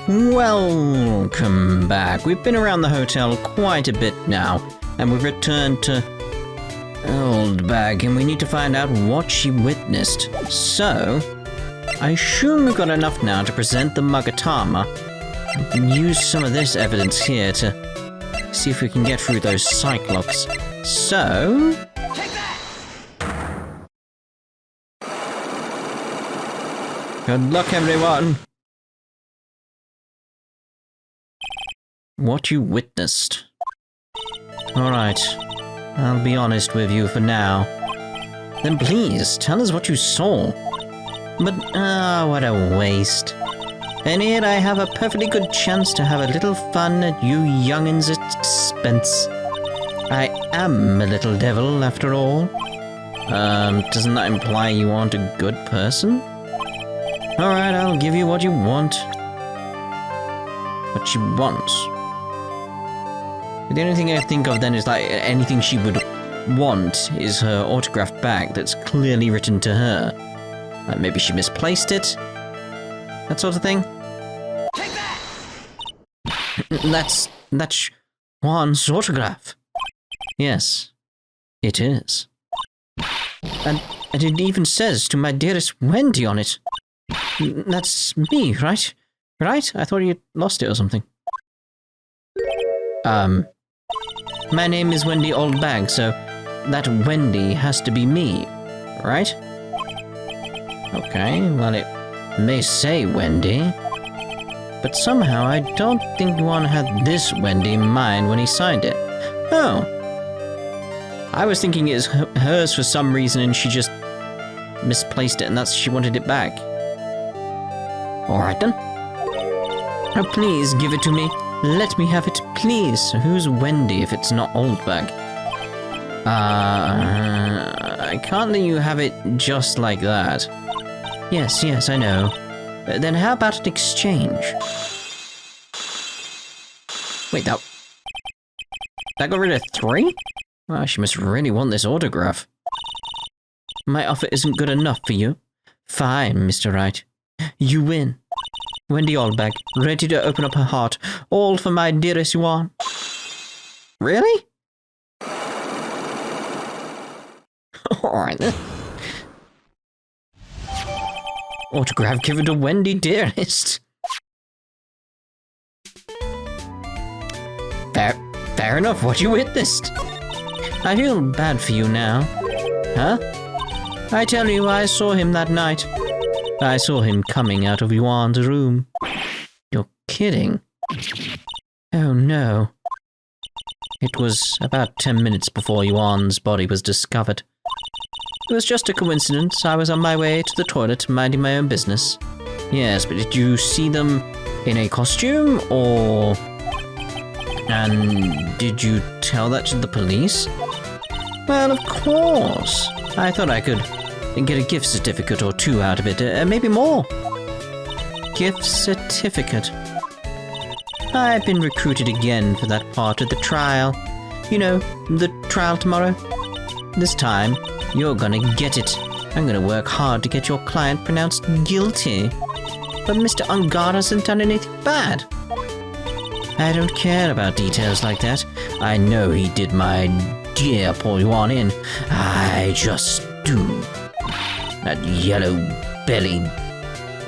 Welcome back. We've been around the hotel quite a bit now, and we've returned to Oldbag, and we need to find out what she witnessed. So, I assume we've got enough now to present the Magatama. We can use some of this evidence here to see if we can get through those Cyclops. So... Take that! Good luck, everyone! What you witnessed. Alright, I'll be honest with you for now. Then please, tell us what you saw. But, what a waste. And here I have a perfectly good chance to have a little fun at you youngins' expense. I am a little devil, after all. Doesn't that imply you aren't a good person? Alright, I'll give you what you want. What she wants. The only thing I think of then is like anything she would want is her autographed bag that's clearly written to her. Like maybe she misplaced it. That sort of thing. Take that! That's Juan's autograph. Yes, it is. And it even says to my dearest Wendy on it. That's me, right? Right? I thought you lost it or something. My name is Wendy Oldbag, so that Wendy has to be me, right? Okay, well it may say Wendy, but somehow I don't think Juan had this Wendy in mind when he signed it. Oh. I was thinking it's hers for some reason and she just misplaced it and she wanted it back. Alright then. Oh, please give it to me. Let me have it, please. Who's Wendy if it's not Oldbag? I can't let you have it just like that. Yes, I know. Then how about an exchange? Wait, that got rid of 3? Well, she must really want this autograph. My offer isn't good enough for you. Fine, Mr. Wright. You win. Wendy Oldbag, ready to open up her heart, all for my dearest Juan. Really? Alright then. Autograph given to Wendy, dearest. Fair enough, what you witnessed. I feel bad for you now. Huh? I tell you, I saw him that night. I saw him coming out of Juan's room. You're kidding. Oh no. It was about 10 minutes before Juan's body was discovered. It was just a coincidence. I was on my way to the toilet, minding my own business. Yes, but did you see them in a costume, or... And did you tell that to the police? Well, of course. I thought I could get a gift certificate or 2 out of it, maybe more. Gift certificate. I've been recruited again for that part of the trial. You know, the trial tomorrow. This time, you're gonna get it. I'm gonna work hard to get your client pronounced guilty. But Mr. Ungard hasn't done anything bad. I don't care about details like that. I know he did my dear poor Juan in. I just do. That yellow-bellied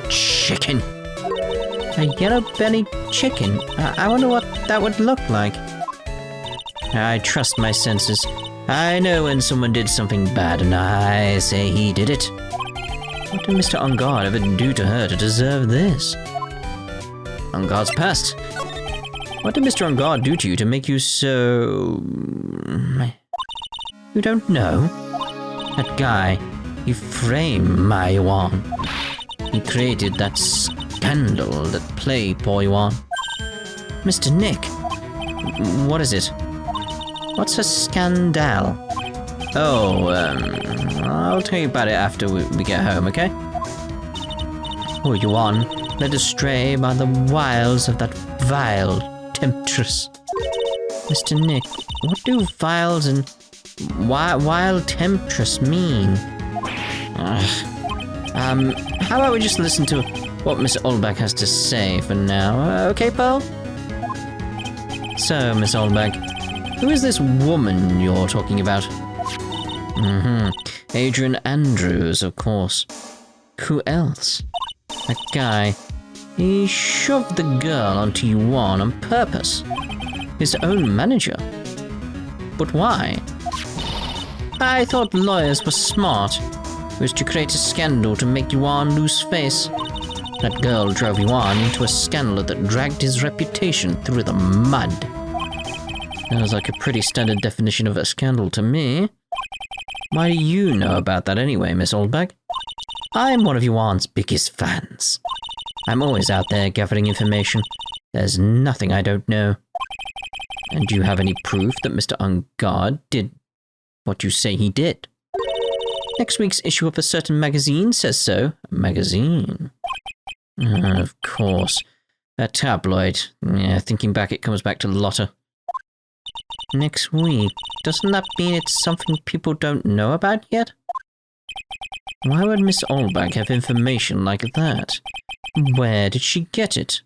chicken. A yellow-bellied chicken? I wonder what that would look like. I trust my senses. I know when someone did something bad and I say he did it. What did Mr. Ungard ever do to her to deserve this? Ungard's past. What did Mr. Ungard do to you to make you so... You don't know? That guy, he framed my Juan. He created that scandal that plagued poor Juan. Mr. Nick, what is it? What's a scandal? Oh, I'll tell you about it after we get home, okay? Poor Juan, led astray by the wiles of that vile temptress. Mr. Nick, what do vials and wild temptress mean? How about we just listen to what Miss Oldbag has to say for now. Okay, Pearl? So, Miss Oldbag, who is this woman you're talking about? Adrian Andrews, of course. Who else? That guy. He shoved the girl onto Yuan on purpose. His own manager. But why? I thought lawyers were smart. It was to create a scandal to make Yuan lose face. That girl drove Yuan into a scandal that dragged his reputation through the mud. Sounds like a pretty standard definition of a scandal to me. Why do you know about that anyway, Miss Oldbag? I'm one of Yuan's biggest fans. I'm always out there gathering information. There's nothing I don't know. And do you have any proof that Mr. Ungard did what you say he did? Next week's issue of a certain magazine says so. A magazine? Of course. A tabloid. Yeah, thinking back, it comes back to Lotta. Next week? Doesn't that mean it's something people don't know about yet? Why would Miss Oldbag have information like that? Where did she get it?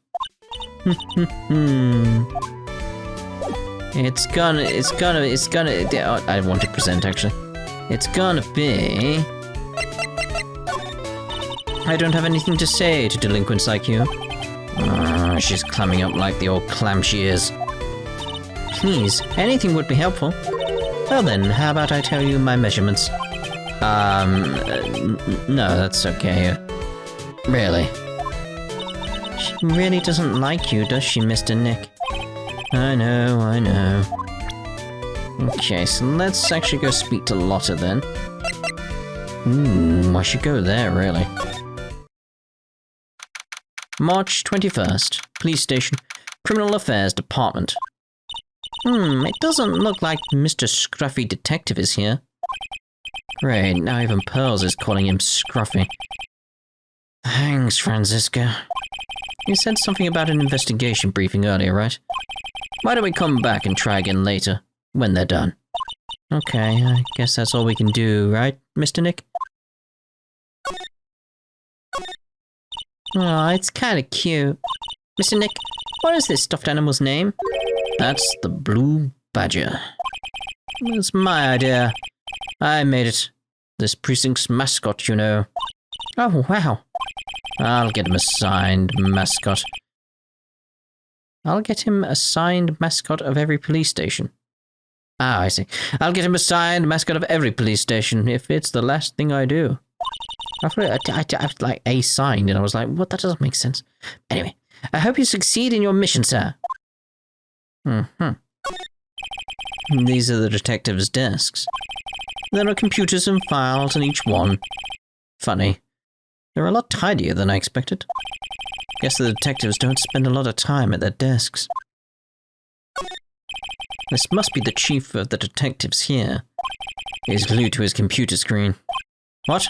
It's gonna, I want to present actually. It's gonna be... I don't have anything to say to delinquents like you. She's clamming up like the old clam she is. Please, anything would be helpful. Well then, how about I tell you my measurements? No, that's okay. Really? She really doesn't like you, does she, Mr. Nick? I know. Okay, so let's actually go speak to Lotta then. I should go there, really. March 21st, Police Station, Criminal Affairs Department. It doesn't look like Mr. Scruffy Detective is here. Great, now even Pearls is calling him Scruffy. Thanks, Franziska. You said something about an investigation briefing earlier, right? Why don't we come back and try again later, when they're done? Okay, I guess that's all we can do, right, Mr. Nick? Oh, it's kinda cute. Mr. Nick, what is this stuffed animal's name? That's the Blue Badger. It's my idea. I made it. This precinct's mascot, you know. Oh, wow. I'll get him a signed mascot. I'll get him a signed mascot of every police station. Ah, I see. I'll get him a signed mascot of every police station if it's the last thing I do. I like a signed, and I was like, what? That doesn't make sense. Anyway, I hope you succeed in your mission, sir. These are the detectives' desks. There are computers and files in each one. Funny. They're a lot tidier than I expected. Guess the detectives don't spend a lot of time at their desks. This must be the chief of the detectives here. He's glued to his computer screen. What?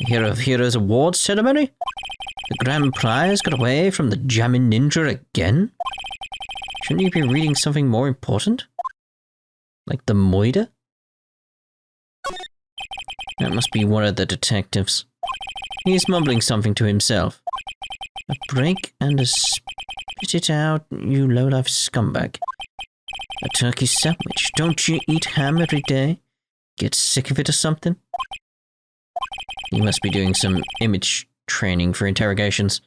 Hero of Heroes Awards ceremony? The grand prize got away from the Jammin' Ninja again? Shouldn't you be reading something more important? Like the Moida? That must be one of the detectives. He's mumbling something to himself. A break and a spit it out, you low-life scumbag. A turkey sandwich. Don't you eat ham every day? Get sick of it or something? You must be doing some image training for interrogations.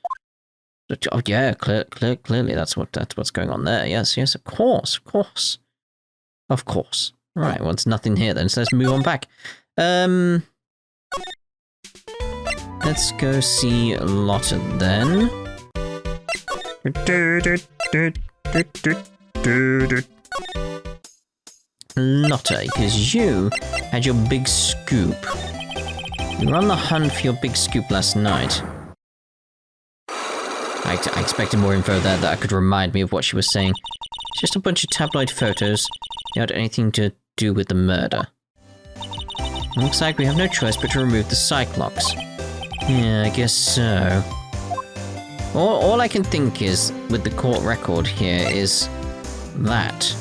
Oh yeah, clearly that's what's going on there. Yes, of course. Of course. Right, well, it's nothing here then, so let's move on back. Let's go see Lotta then. Lotta, because you had your big scoop. You were on the hunt for your big scoop last night. I expected more info there that could remind me of what she was saying. It's just a bunch of tabloid photos. They had anything to do with the murder. Looks like we have no choice but to remove the Cyclops. Yeah, I guess so. All I can think is, with the court record here, is that.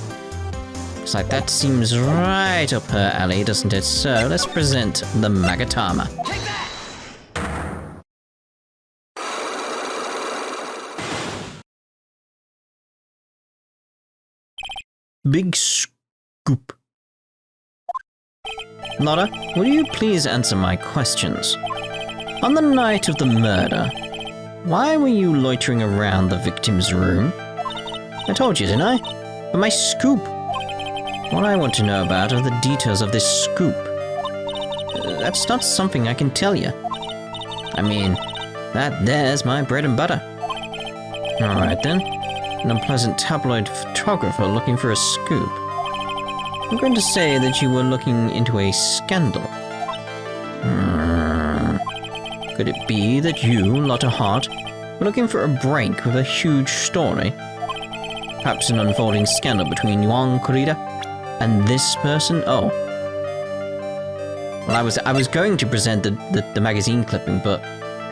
Looks like that seems right up her alley, doesn't it? So, let's present the Magatama. big scoop. Lotta, will you please answer my questions? On the night of the murder, why were you loitering around the victim's room? I told you, didn't I? But my scoop. What I want to know about are the details of this scoop. That's not something I can tell you. I mean, there's my bread and butter. Alright then. An unpleasant tabloid photographer looking for a scoop. I'm going to say that you were looking into a scandal. Could it be that you, Lotta Hart, were looking for a break with a huge story? Perhaps an unfolding scandal between Yuan Kurita and this person? Oh. Well, I was going to present the magazine clipping, but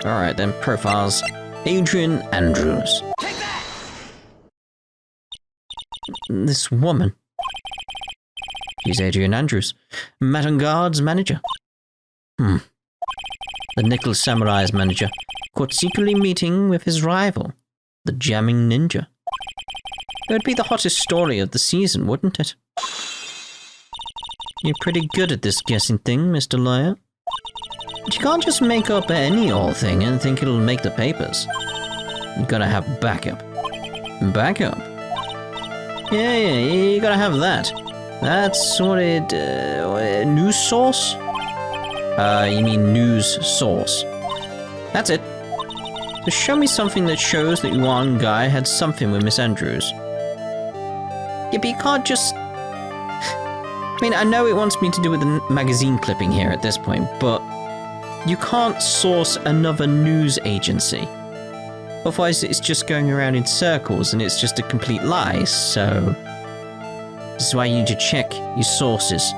alright then. Profiles. Adrian Andrews. Take that! This woman. She's Adrian Andrews, Madame Guard's manager. The Nickel Samurai's manager, caught secretly meeting with his rival, the Jamming Ninja. It would be the hottest story of the season, wouldn't it? You're pretty good at this guessing thing, Mr. Lawyer. But you can't just make up any old thing and think it'll make the papers. You gotta have backup. Backup? Yeah, you gotta have that. That's what it... news source? You mean news source. That's it. So show me something that shows that Yuan guy had something with Miss Andrews. Yeah, but you can't just... I mean, I know it wants me to do with the magazine clipping here at this point, but you can't source another news agency. Otherwise, it's just going around in circles and it's just a complete lie, so... This is why you need to check your sources.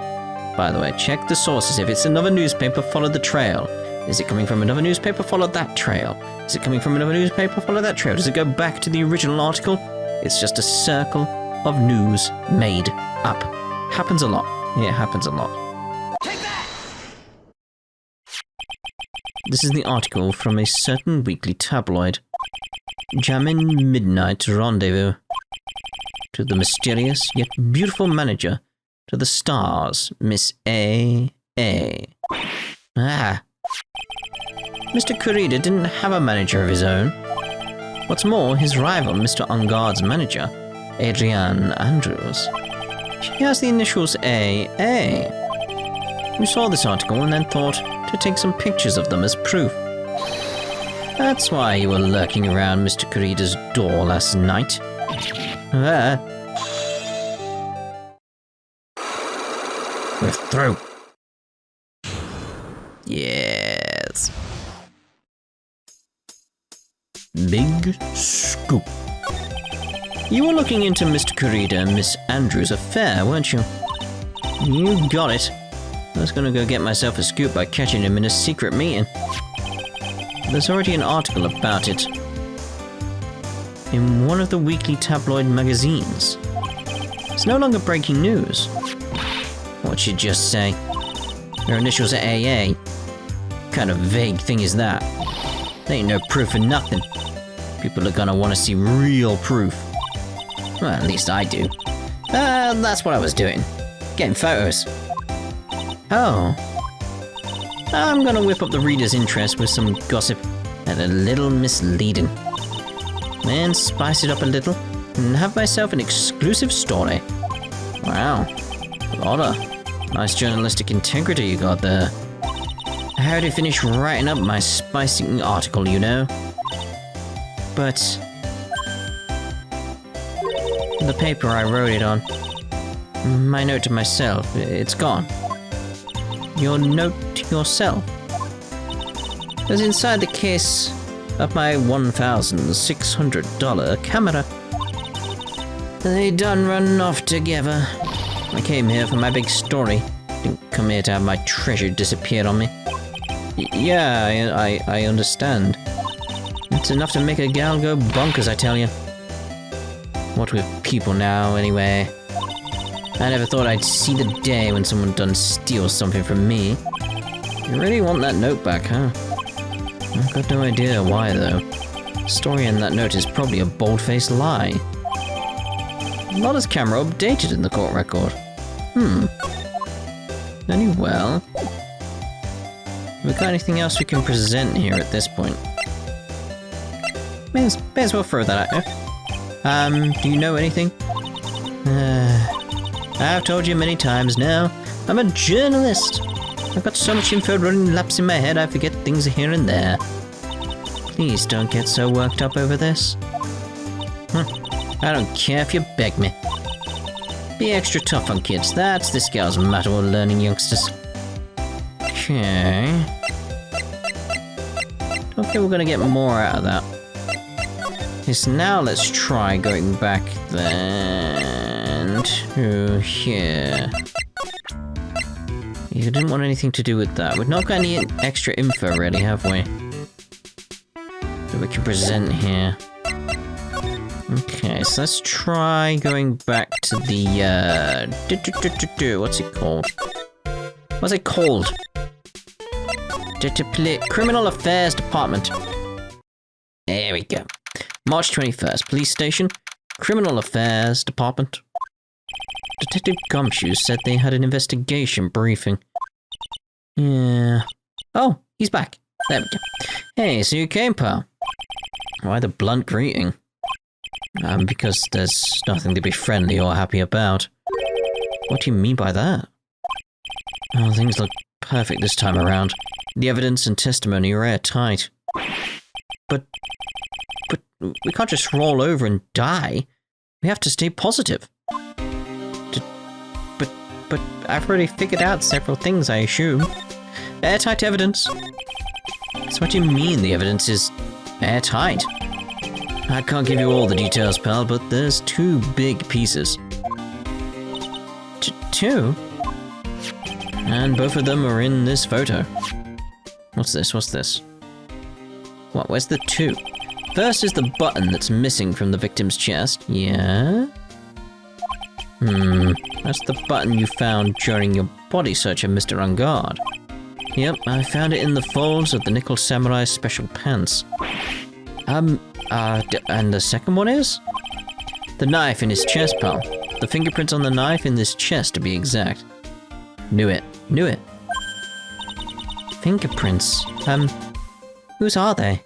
By the way, check the sources. If it's another newspaper, follow the trail. Is it coming from another newspaper? Follow that trail. Is it coming from another newspaper? Follow that trail. Does it go back to the original article? It's just a circle of news made up. Happens a lot. Yeah, it happens a lot. Take that! This is the article from a certain weekly tabloid. Jammin' Midnight Rendezvous. To the mysterious yet beautiful manager. To the stars, Miss A. Ah. Mr. Kurita didn't have a manager of his own. What's more, his rival, Mr. Ungard's manager, Adrian Andrews. She has the initials A. We saw this article and then thought to take some pictures of them as proof. That's why you were lurking around Mr. Kurita's door last night. With throat. Yes. Big scoop. You were looking into Mr. Kurita and Miss Andrews' affair, weren't you? You got it. I was gonna go get myself a scoop by catching him in a secret meeting. There's already an article about it. In one of the weekly tabloid magazines. It's no longer breaking news. What'd you just say? Your initials are AA. What kind of vague thing is that? There ain't no proof of nothing. People are gonna want to see real proof. Well, at least I do. That's what I was doing. Getting photos. Oh. I'm gonna whip up the reader's interest with some gossip and a little misleading. And spice it up a little and have myself an exclusive story. Wow. Lotta. Nice journalistic integrity you got there. I had to finish writing up my spicing article, you know. But the paper I wrote it on, my note to myself, it's gone. Your note to yourself was inside the case of my $1,600 camera. They done run off together. I came here for my big story. Didn't come here to have my treasure disappear on me. Yeah, I understand. It's enough to make a gal go bonkers, I tell you. What with people now, anyway? I never thought I'd see the day when someone done steal something from me. You really want that note back, huh? I've got no idea why, though. The story in that note is probably a bold-faced lie. Not as camera updated in the court record. Very well. Have we got anything else we can present here at this point? May as well throw that out there. Do you know anything? I've told you many times now, I'm a journalist. I've got so much info running laps in my head, I forget things here and there. Please don't get so worked up over this. I don't care if you beg me. Be extra tough on kids, that's this girl's motto of learning youngsters. Okay. Don't think we're gonna get more out of that. Okay, so now let's try going back then to here. You didn't want anything to do with that. We've not got any extra info really, have we? That we can present here. Okay, so let's try going back to the, what's it called? What's it called? Criminal Affairs Department. There we go. March 21st, Police Station, Criminal Affairs Department. Detective Gumshoe said they had an investigation briefing. Yeah. Oh, he's back. There we go. Hey, so you came, pal. Why the blunt greeting? Because there's nothing to be friendly or happy about. What do you mean by that? Oh, things look perfect this time around. The evidence and testimony are airtight. But we can't just roll over and die. We have to stay positive. But I've already figured out several things, I assume. Airtight evidence. So what do you mean the evidence is airtight? I can't give you all the details, pal, but there's 2 big pieces. 2? And both of them are in this photo. What's this? What's this? What? Where's the 2? First is the button that's missing from the victim's chest. Yeah? That's the button you found during your body search of Mr. Ungard. Yep, I found it in the folds of the Nickel Samurai's special pants. And the second one is? The knife in his chest, pal. The fingerprints on the knife in this chest, to be exact. Knew it. Knew it. Fingerprints? Whose are they?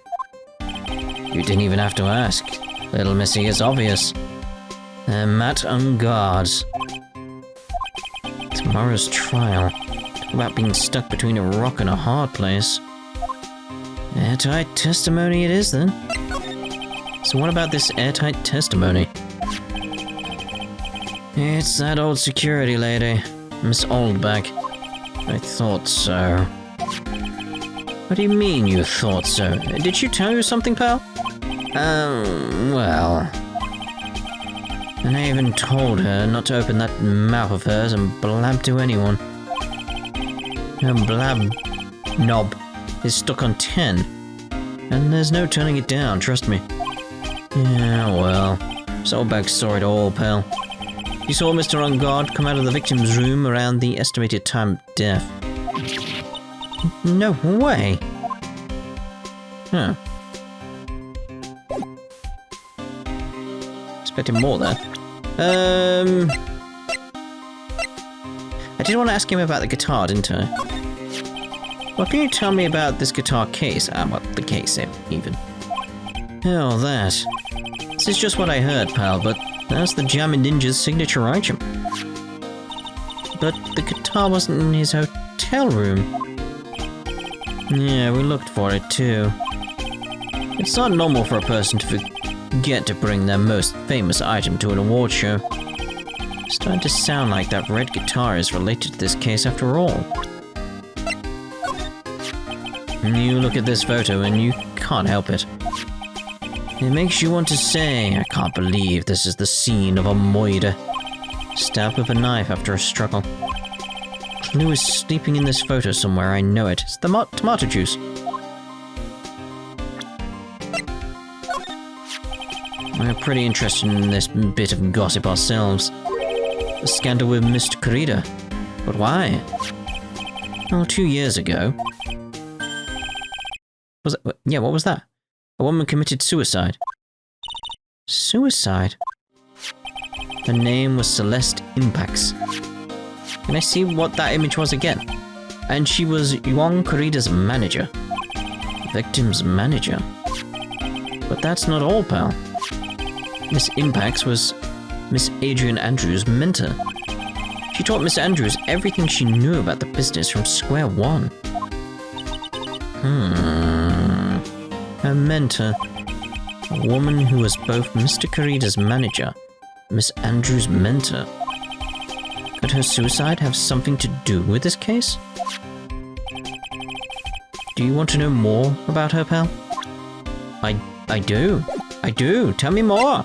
You didn't even have to ask. Little Missy is obvious. They're Matt Ungard's. Tomorrow's trial. Talk about being stuck between a rock and a hard place. Airtight testimony it is, then. So what about this airtight testimony? It's that old security lady, Miss Oldbag. I thought so. What do you mean you thought so? Did she tell you something, pal? Well... And I even told her not to open that mouth of hers and blab to anyone. Her blab knob is stuck on 10. And there's no turning it down, trust me. Yeah, well... Oldbag saw it all, pal. He saw Mr. Ungard come out of the victim's room around the estimated time of death. No way! Huh. Expecting more there. I did want to ask him about the guitar, didn't I? What can you tell me about this guitar case? Well, the case, even. Oh, that. This is just what I heard, pal, but that's the Jammin' Ninja's signature item. But the guitar wasn't in his hotel room. Yeah, we looked for it too. It's not normal for a person to forget to bring their most famous item to an award show. It's starting to sound like that red guitar is related to this case after all. You look at this photo and you can't help it. It makes you want to say, I can't believe this is the scene of a murder. Stabbed with a knife after a struggle. Clue is sleeping in this photo somewhere, I know it. It's the tomato juice. We're pretty interested in this bit of gossip ourselves. The scandal with Mr. Corrida. But why? Well, 2 years ago... Yeah, what was that? A woman committed suicide. Suicide? Her name was Celeste Impax. Can I see what that image was again? And she was Yuan Kurida's manager. Victim's manager. But that's not all, pal. Miss Impax was Miss Adrian Andrews' mentor. She taught Miss Andrews everything she knew about the business from square one. Her mentor. A woman who was both Mr. Kurida's manager, Miss Andrews' mentor. Could her suicide have something to do with this case? Do you want to know more about her, pal? I do. I do. Tell me more.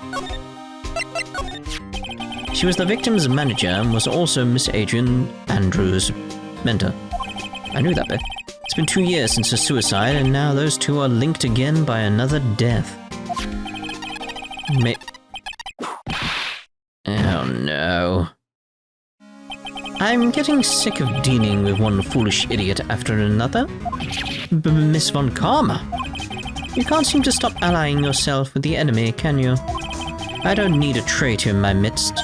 She was the victim's manager and was also Miss Adrian Andrews' mentor. I knew that bit. It's been 2 years since her suicide, and now those two are linked again by another death. Oh no. I'm getting sick of dealing with one foolish idiot after another. Miss Von Karma. You can't seem to stop allying yourself with the enemy, can you? I don't need a traitor in my midst.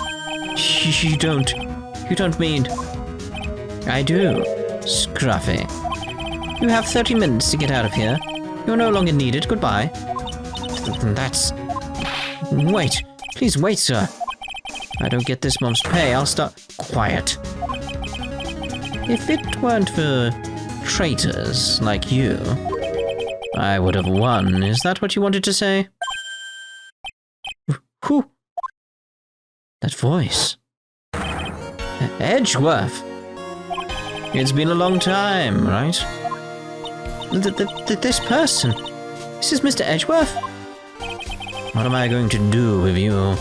You don't. You don't mean... I do. Scruffy. You have 30 minutes to get out of here. You're no longer needed. Goodbye. That's... Wait. Please wait, sir. I don't get this month's pay. I'll start... Quiet. If it weren't for traitors like you, I would have won. Is that what you wanted to say? Who? That voice. Edgeworth. It's been a long time, right? This person. This is Mr. Edgeworth? What am I going to do with you?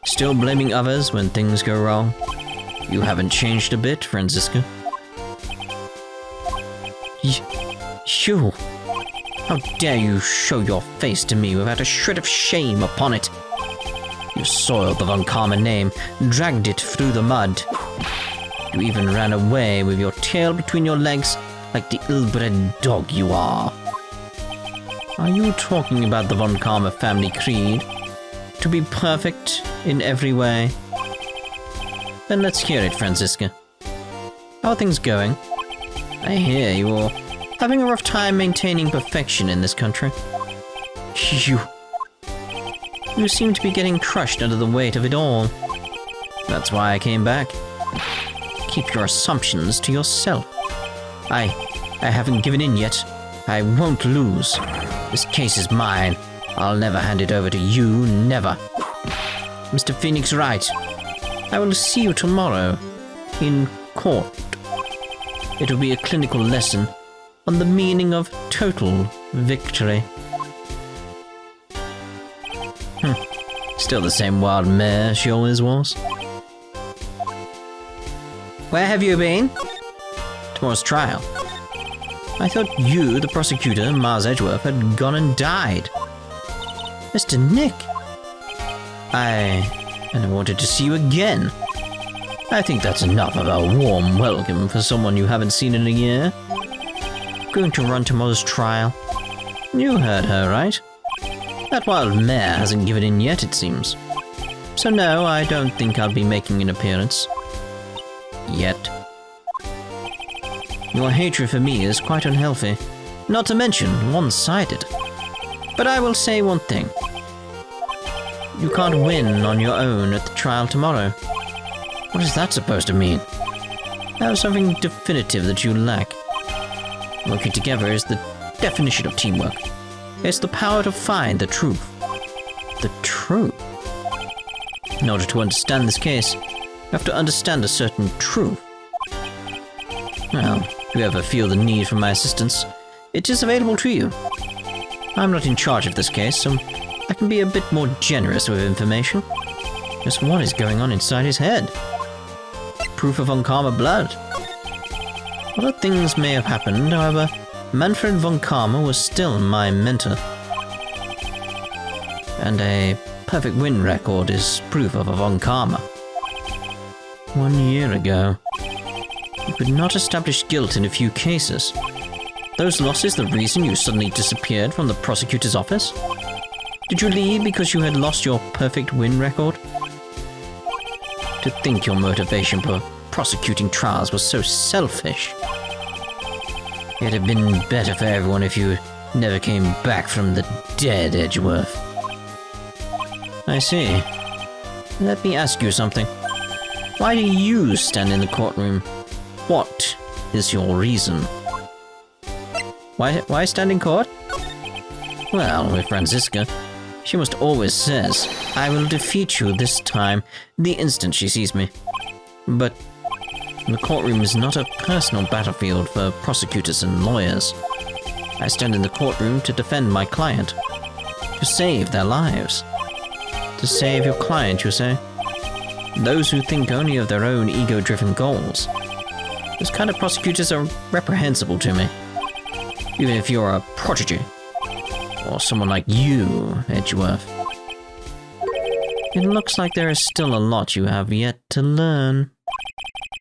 Still blaming others when things go wrong? You haven't changed a bit, Franziska. You! How dare you show your face to me without a shred of shame upon it? You soiled the Von Karma name, dragged it through the mud. You even ran away with your tail between your legs like the ill-bred dog you are. Are you talking about the Von Karma family creed? To be perfect in every way? Then let's hear it, Franziska. How are things going? I hear you're having a rough time maintaining perfection in this country. You seem to be getting crushed under the weight of it all. That's why I came back. Keep your assumptions to yourself. I haven't given in yet. I won't lose. This case is mine. I'll never hand it over to you, never. Mr. Phoenix Wright, I will see you tomorrow in court. It will be a clinical lesson on the meaning of total victory. Still the same wild mare she always was. Where have you been? Tomorrow's trial. I thought you, the prosecutor, Mars Edgeworth, had gone and died. Mr. Nick. And I wanted to see you again. I think that's enough of a warm welcome for someone you haven't seen in a year. Going to run tomorrow's trial. You heard her, right? That wild mare hasn't given in yet, it seems. So no, I don't think I'll be making an appearance. Yet. Your hatred for me is quite unhealthy. Not to mention, one-sided. But I will say one thing. You can't win on your own at the trial tomorrow. What is that supposed to mean? Have something definitive that you lack. Working together is the definition of teamwork. It's the power to find the truth. The truth? In order to understand this case, you have to understand a certain truth. Well, if you ever feel the need for my assistance, it is available to you. I'm not in charge of this case, so I can be a bit more generous with information. Just what is going on inside his head? Proof of Von Karma blood. Other things may have happened, however, Manfred Von Karma was still my mentor. And a perfect win record is proof of a Von Karma. 1 year ago, you could not establish guilt in a few cases. Those losses the reason you suddenly disappeared from the prosecutor's office? Did you leave because you had lost your perfect win record? To think your motivation for prosecuting trials was so selfish. It'd have been better for everyone if you never came back from the dead, Edgeworth. I see. Let me ask you something. Why do you stand in the courtroom? What is your reason? Why stand in court? Well, with Franziska, she almost always says, "I will defeat you this time," the instant she sees me. But the courtroom is not a personal battlefield for prosecutors and lawyers. I stand in the courtroom to defend my client, to save their lives. To save your client, you say? Those who think only of their own ego-driven goals. Those kind of prosecutors are reprehensible to me. Even if you're a prodigy. Or someone like you, Edgeworth. It looks like there is still a lot you have yet to learn.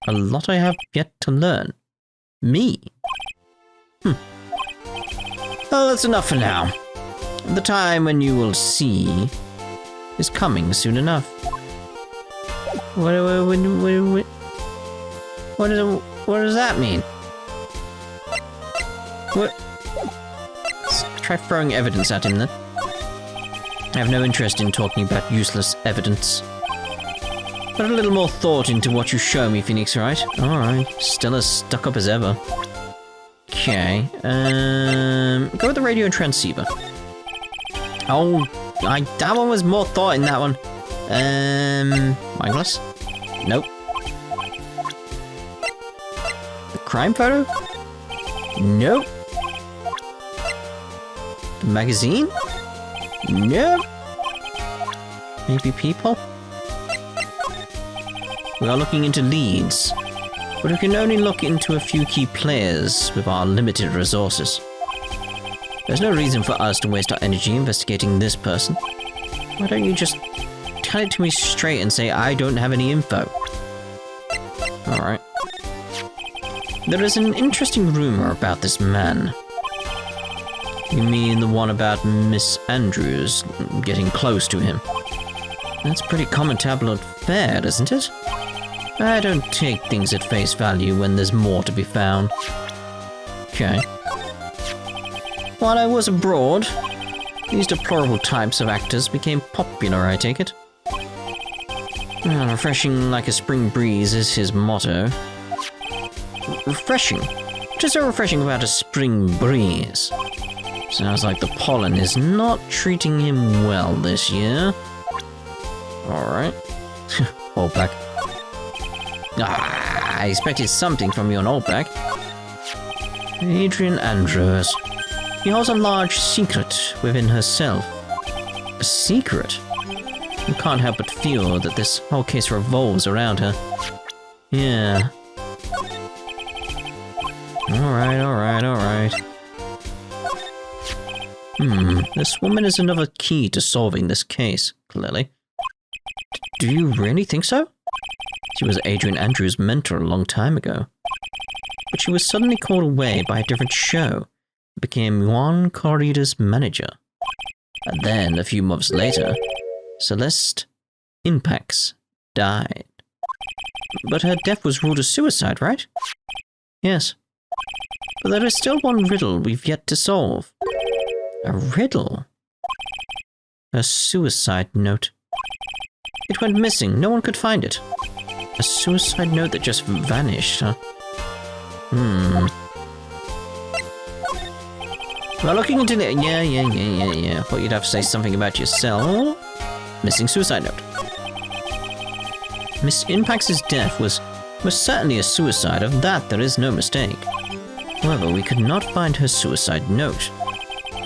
A lot I have yet to learn? Me? Well, that's enough for now. The time when you will see is coming soon enough. What does that mean? What? Let's try throwing evidence at him then. I have no interest in talking about useless evidence. Put a little more thought into what you show me, Phoenix Wright. Alright, still as stuck up as ever. Okay, go with the radio and transceiver. Oh, that one was more thought in that one. Eyeglass? Nope. The crime photo? Nope. The magazine? Nope. Maybe people? We are looking into leads, but we can only look into a few key players with our limited resources. There's no reason for us to waste our energy investigating this person. Why don't you just tell it to me straight and say I don't have any info? Alright. There is an interesting rumor about this man. You mean the one about Miss Andrews getting close to him? That's pretty common tabloid fare, isn't it? I don't take things at face value when there's more to be found. Okay. While I was abroad, these deplorable types of actors became popular, I take it. Refreshing like a spring breeze is his motto. Refreshing? What is so refreshing about a spring breeze? Sounds like the pollen is not treating him well this year. Alright. Oldbag. I expected something from you on Oldbag. Adrian Andrews. He holds a large secret within herself. A secret? You can't help but feel that this whole case revolves around her. Yeah. Alright. This woman is another key to solving this case, clearly. Do you really think so? She was Adrian Andrews' mentor a long time ago. But she was suddenly called away by a different show, and became Juan Corrida's manager. And then, a few months later, Celeste Impax died. But her death was ruled a suicide, right? Yes. But there is still one riddle we've yet to solve. A riddle? A suicide note. It went missing. No one could find it. A suicide note that just vanished, huh? Well, looking into the... Yeah. Thought you'd have to say something about yourself. Missing suicide note. Miss Impax's death was certainly a suicide. Of that, there is no mistake. However, we could not find her suicide note.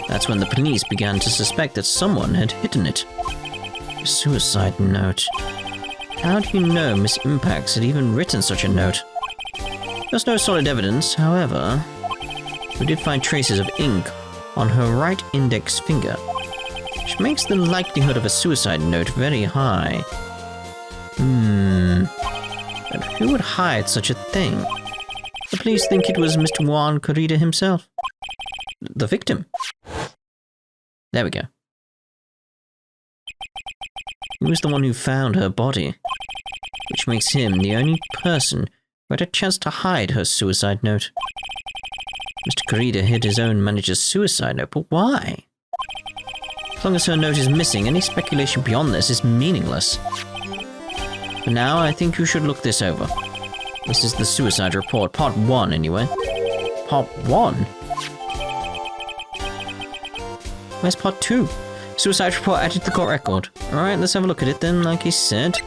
That's when the police began to suspect that someone had hidden it. A suicide note. How do you know Miss Impax had even written such a note? There's no solid evidence, however. We did find traces of ink on her right index finger, which makes the likelihood of a suicide note very high. But who would hide such a thing? The police think it was Mr. Juan Corrida himself. The victim. There we go. He was the one who found her body. which makes him the only person who had a chance to hide her suicide note. Mr. Corrida hid his own manager's suicide note, but why? As long as her note is missing, any speculation beyond this is meaningless. For now, I think you should look this over. This is the suicide report, part 1 anyway. Part 1? Where's part 2? Suicide report added to the court record. Alright, let's have a look at it then, like he said.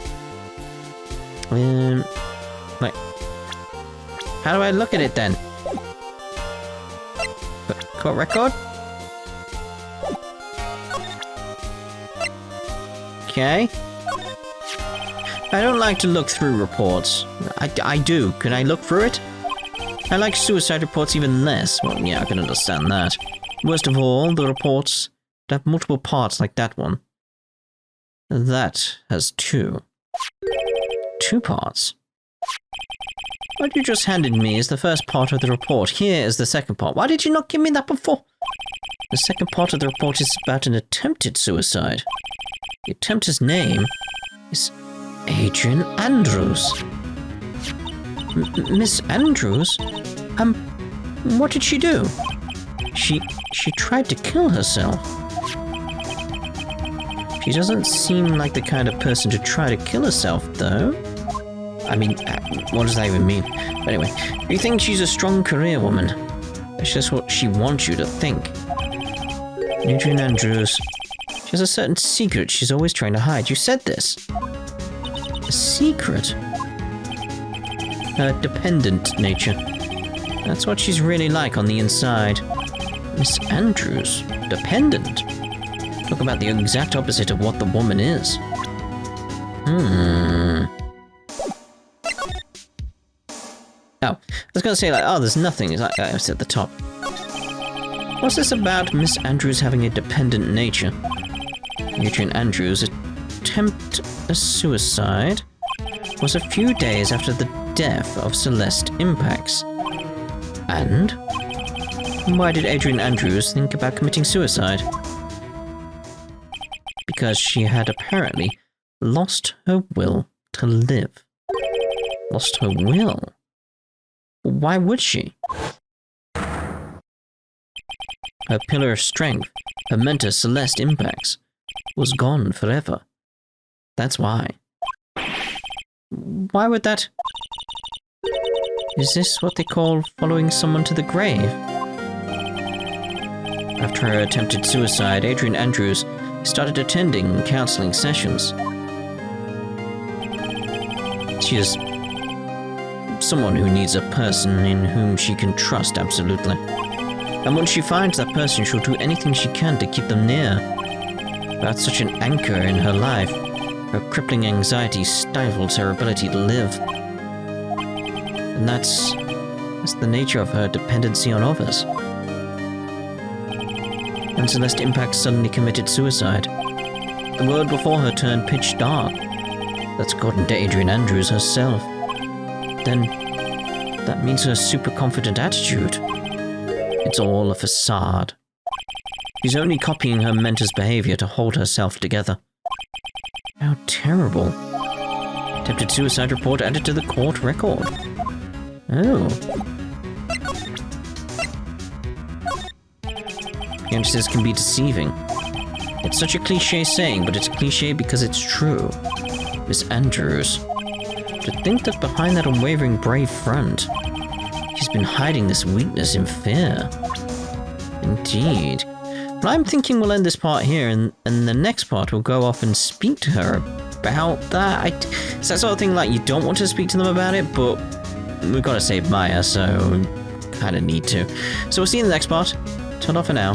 Wait. How do I look at it then? Court record? Okay. I don't like to look through reports. I do. Can I look through it? I like suicide reports even less. Well, yeah, I can understand that. Worst of all, the reports that have multiple parts like that one. That has 2. 2 parts. What you just handed me is the first part of the report. Here is the second part. Why did you not give me that before? The second part of the report is about an attempted suicide. The attempter's name is Adrian Andrews. Miss Andrews? What did she do? She tried to kill herself. She doesn't seem like the kind of person to try to kill herself, though. I mean, what does that even mean? But anyway, you think she's a strong career woman. That's just what she wants you to think. Adrian Andrews. She has a certain secret she's always trying to hide. You said this. A secret? Her dependent nature. That's what she's really like on the inside. Miss Andrews. Dependent? Talk about the exact opposite of what the woman is. Oh, I was going to say, like, oh, there's nothing. It's like, it's at the top. What's this about Miss Andrews having a dependent nature? Adrian Andrews' attempt a suicide was a few days after the death of Celeste Impax. And? Why did Adrian Andrews think about committing suicide? Because she had apparently lost her will to live. Lost her will? Why would she? Her pillar of strength, her mentor Celeste Impax, was gone forever. That's why. Why would that... Is this what they call following someone to the grave? After her attempted suicide, Adrian Andrews started attending counseling sessions. She is someone who needs a person in whom she can trust absolutely. And once she finds that person, she'll do anything she can to keep them near. Without such an anchor in her life, her crippling anxiety stifles her ability to live. And that's the nature of her dependency on others. And Celeste Impax suddenly committed suicide. The world before her turned pitch dark. That's according to Adrian Andrews herself. Then, that means her super confident attitude. It's all a facade. She's only copying her mentor's behavior to hold herself together. How terrible. Attempted suicide report added to the court record. Oh. Youngsters can be deceiving. It's such a cliché saying, but it's cliché because it's true. Miss Andrews. To think that behind that unwavering brave front, she's been hiding this weakness in fear. Indeed. But I'm thinking we'll end this part here, and the next part we'll go off and speak to her about that. It's that sort of thing like you don't want to speak to them about it, but we've got to save Maya, so kind of need to. So we'll see you in the next part. Turn off for now.